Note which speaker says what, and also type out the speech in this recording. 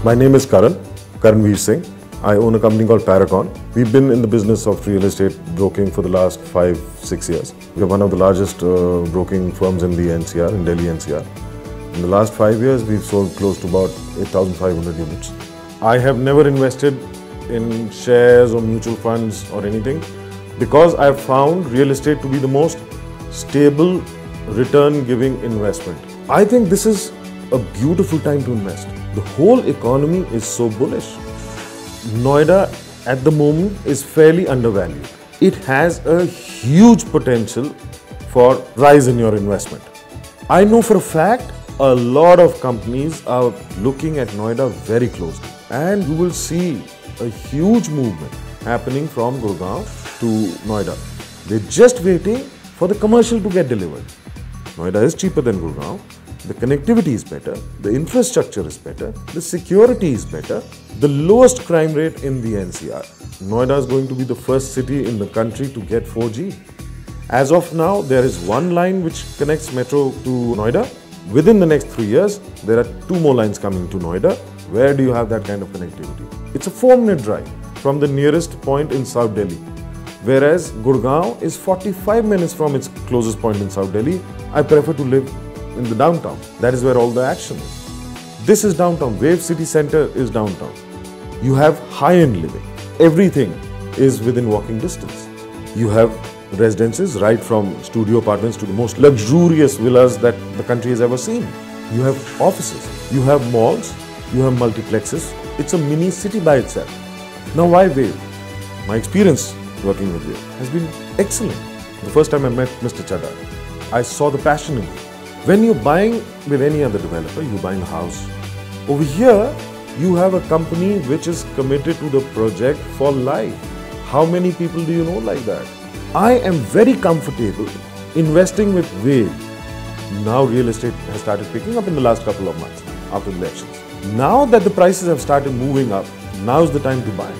Speaker 1: My name is Karanveer Singh. I own a company called Paragon. We've been in the business of real estate broking for the last 5-6 years. We're one of the largest broking firms in the NCR, in Delhi NCR. In the last 5 years, we've sold close to about 8,500 units. I have never invested in shares or mutual funds or anything because I've found real estate to be the most stable, return-giving investment. I think this is a beautiful time to invest. The whole economy is so bullish. Noida at the moment is fairly undervalued. It has a huge potential for rise in your investment. I know for a fact a lot of companies are looking at Noida very closely, and you will see a huge movement happening from Gurgaon to Noida. They're just waiting for the commercial to get delivered. Noida is cheaper than Gurgaon. The connectivity is better, the infrastructure is better, the security is better, the lowest crime rate in the NCR. Noida is going to be the first city in the country to get 4G. As of now, there is one line which connects Metro to Noida. Within the next 3 years, there are 2 more lines coming to Noida. Where do you have that kind of connectivity? It's a 4-minute drive from the nearest point in South Delhi. Whereas Gurgaon is 45 minutes from its closest point in South Delhi. I prefer to live in the downtown. That is where all the action is. This is downtown. Wave City Center is downtown. You have high-end living. Everything is within walking distance. You have residences right from studio apartments to the most luxurious villas that the country has ever seen. You have offices. You have malls. You have multiplexes. It's a mini city by itself. Now why Wave? My experience working with Wave has been excellent. The first time I met Mr. Chadha, I saw the passion in him. When you're buying with any other developer, you're buying a house. Over here, you have a company which is committed to the project for life. How many people do you know like that? I am very comfortable investing with Wave. Now real estate has started picking up in the last couple of months after the elections. Now that the prices have started moving up, now is the time to buy.